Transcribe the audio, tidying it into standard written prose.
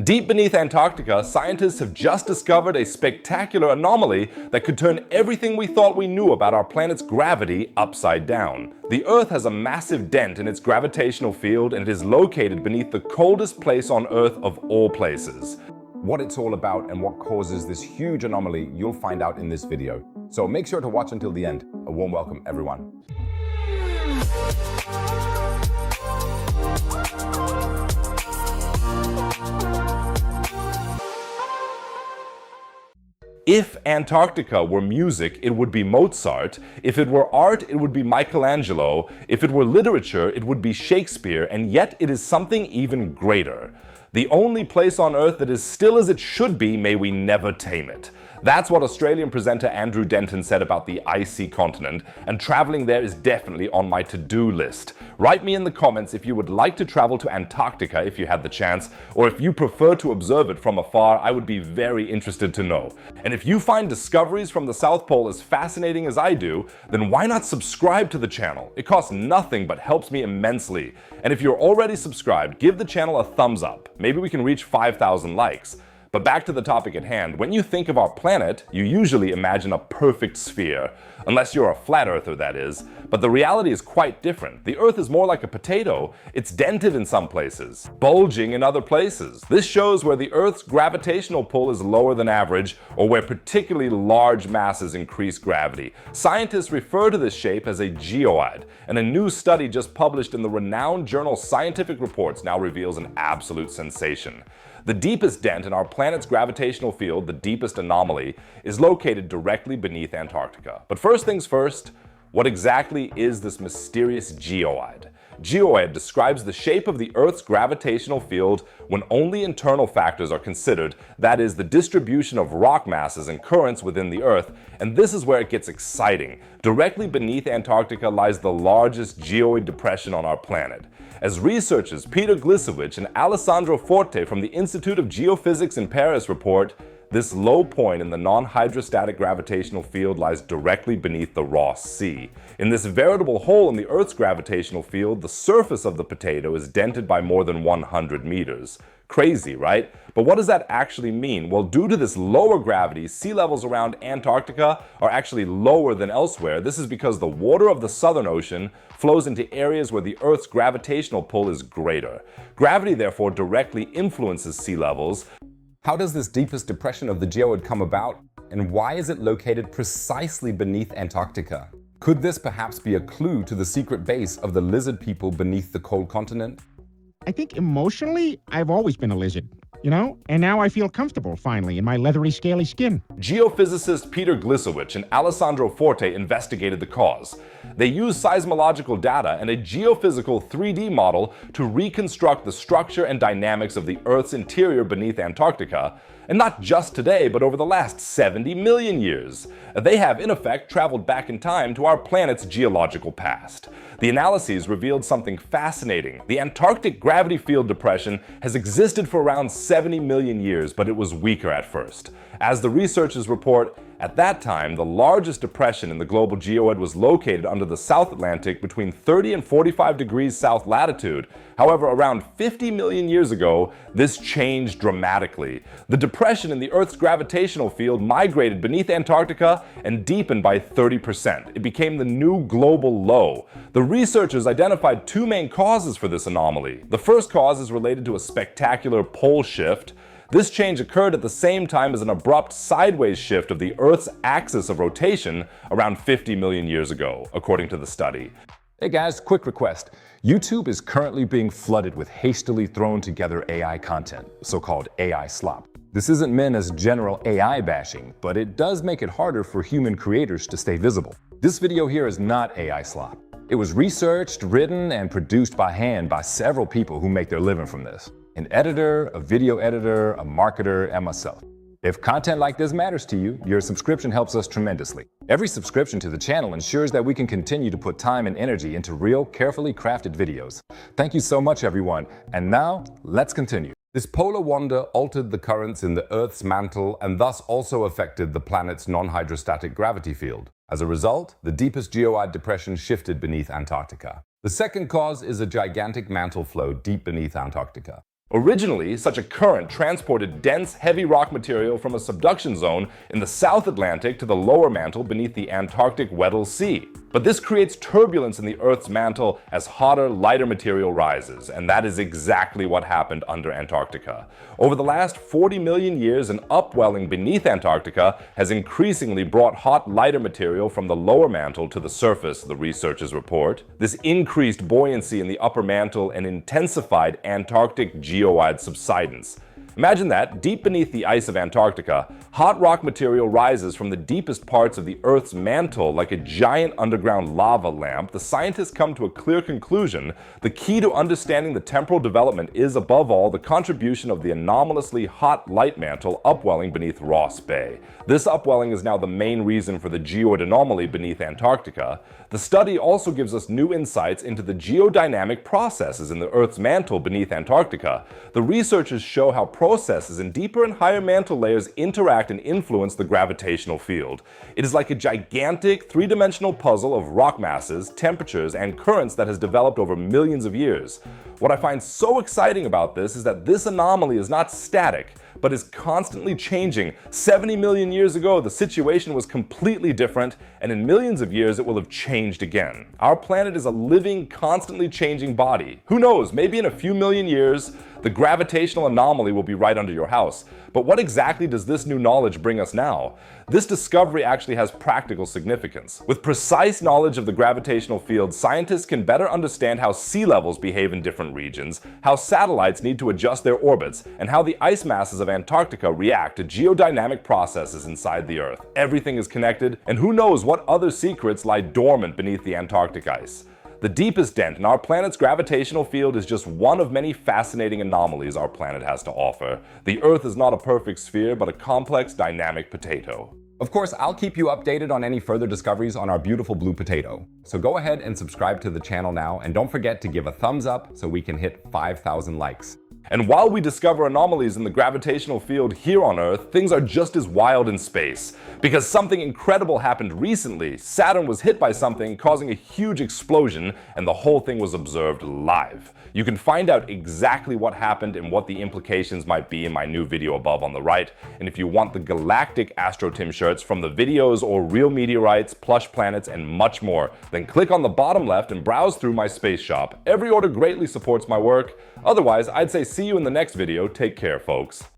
Deep beneath Antarctica, scientists have just discovered a spectacular anomaly that could turn everything we thought we knew about our planet's gravity upside down. The Earth has a massive dent in its gravitational field, and it is located beneath the coldest place on Earth of all places. What it's all about and what causes this huge anomaly, you'll find out in this video. So make sure to watch until the end. A warm welcome, everyone. If Antarctica were music, it would be Mozart. If it were art, it would be Michelangelo. If it were literature, it would be Shakespeare. And yet it is something even greater. The only place on Earth that is still as it should be, may we never tame it. That's what Australian presenter Andrew Denton said about the icy continent, and traveling there is definitely on my to-do list. Write me in the comments if you would like to travel to Antarctica if you had the chance, or if you prefer to observe it from afar. I would be very interested to know. And if you find discoveries from the South Pole as fascinating as I do, then why not subscribe to the channel? It costs nothing but helps me immensely. And if you're already subscribed, give the channel a thumbs up. Maybe we can reach 5,000 likes. But back to the topic at hand, when you think of our planet, you usually imagine a perfect sphere. Unless you're a flat earther, that is. But the reality is quite different. The Earth is more like a potato. It's dented in some places, bulging in other places. This shows where the Earth's gravitational pull is lower than average, or where particularly large masses increase gravity. Scientists refer to this shape as a geoid, and a new study just published in the renowned journal Scientific Reports now reveals an absolute sensation. The deepest dent in our planet's gravitational field, the deepest anomaly, is located directly beneath Antarctica. But first things first, what exactly is this mysterious geoid? Geoid describes the shape of the Earth's gravitational field when only internal factors are considered, that is, the distribution of rock masses and currents within the Earth, and this is where it gets exciting. Directly beneath Antarctica lies the largest geoid depression on our planet. As researchers Peter Glisewicz and Alessandro Forte from the Institute of Geophysics in Paris report, this low point in the non-hydrostatic gravitational field lies directly beneath the Ross Sea. In this veritable hole in the Earth's gravitational field, the surface of the potato is dented by more than 100 meters. Crazy, right? But what does that actually mean? Well, due to this lower gravity, sea levels around Antarctica are actually lower than elsewhere. This is because the water of the Southern Ocean flows into areas where the Earth's gravitational pull is greater. Gravity, therefore, directly influences sea levels. How does this deepest depression of the geoid come about, and why is it located precisely beneath Antarctica? Could this perhaps be a clue to the secret base of the lizard people beneath the cold continent? I think emotionally, I've always been a lizard, and now I feel comfortable, finally, in my leathery, scaly skin. Geophysicist Peter Glisewicz and Alessandro Forte investigated the cause. They used seismological data and a geophysical 3D model to reconstruct the structure and dynamics of the Earth's interior beneath Antarctica, and not just today, but over the last 70 million years. They have, in effect, traveled back in time to our planet's geological past. The analyses revealed something fascinating. The Antarctic gravity field depression has existed for around 70 million years, but it was weaker at first. As the researchers report, at that time, the largest depression in the global geoid was located under the South Atlantic between 30 and 45 degrees south latitude. However, around 50 million years ago, this changed dramatically. The depression in the Earth's gravitational field migrated beneath Antarctica and deepened by 30%. It became the new global low. The researchers identified two main causes for this anomaly. The first cause is related to a spectacular pole shift. This change occurred at the same time as an abrupt sideways shift of the Earth's axis of rotation around 50 million years ago, according to the study. Hey guys, quick request. YouTube is currently being flooded with hastily thrown together AI content, so-called AI slop. This isn't meant as general AI bashing, but it does make it harder for human creators to stay visible. This video here is not AI slop. It was researched, written, and produced by hand by several people who make their living from this. An editor, a video editor, a marketer, and myself. If content like this matters to you, your subscription helps us tremendously. Every subscription to the channel ensures that we can continue to put time and energy into real, carefully crafted videos. Thank you so much, everyone. And now, let's continue. This polar wander altered the currents in the Earth's mantle and thus also affected the planet's non-hydrostatic gravity field. As a result, the deepest geoid depression shifted beneath Antarctica. The second cause is a gigantic mantle flow deep beneath Antarctica. Originally, such a current transported dense, heavy rock material from a subduction zone in the South Atlantic to the lower mantle beneath the Antarctic Weddell Sea. But this creates turbulence in the Earth's mantle as hotter, lighter material rises, and that is exactly what happened under Antarctica. Over the last 40 million years, an upwelling beneath Antarctica has increasingly brought hot, lighter material from the lower mantle to the surface, the researchers report. This increased buoyancy in the upper mantle and intensified Antarctic geoid subsidence. Imagine that, deep beneath the ice of Antarctica, hot rock material rises from the deepest parts of the Earth's mantle like a giant underground lava lamp. The scientists come to a clear conclusion. The key to understanding the temporal development is, above all, the contribution of the anomalously hot light mantle upwelling beneath Ross Bay. This upwelling is now the main reason for the geoid anomaly beneath Antarctica. The study also gives us new insights into the geodynamic processes in the Earth's mantle beneath Antarctica. The researchers show how processes in deeper and higher mantle layers interact and influence the gravitational field. It is like a gigantic, three-dimensional puzzle of rock masses, temperatures, and currents that has developed over millions of years. What I find so exciting about this is that this anomaly is not static, but is constantly changing. 70 million years ago, the situation was completely different, and in millions of years, it will have changed again. Our planet is a living, constantly changing body. Who knows, maybe in a few million years, the gravitational anomaly will be right under your house. But what exactly does this new knowledge bring us now? This discovery actually has practical significance. With precise knowledge of the gravitational field, scientists can better understand how sea levels behave in different regions, how satellites need to adjust their orbits, and how the ice masses of Antarctica react to geodynamic processes inside the Earth. Everything is connected, and who knows what other secrets lie dormant beneath the Antarctic ice. The deepest dent in our planet's gravitational field is just one of many fascinating anomalies our planet has to offer. The Earth is not a perfect sphere, but a complex, dynamic potato. Of course, I'll keep you updated on any further discoveries on our beautiful blue potato. So go ahead and subscribe to the channel now, and don't forget to give a thumbs up so we can hit 5,000 likes. And while we discover anomalies in the gravitational field here on Earth, things are just as wild in space. Because something incredible happened recently. Saturn was hit by something, causing a huge explosion, and the whole thing was observed live. You can find out exactly what happened and what the implications might be in my new video above on the right. And if you want the galactic AstroTim shirts from the videos or real meteorites, plush planets, and much more, then click on the bottom left and browse through my space shop. Every order greatly supports my work. Otherwise, I'd say see you in the next video. Take care, folks.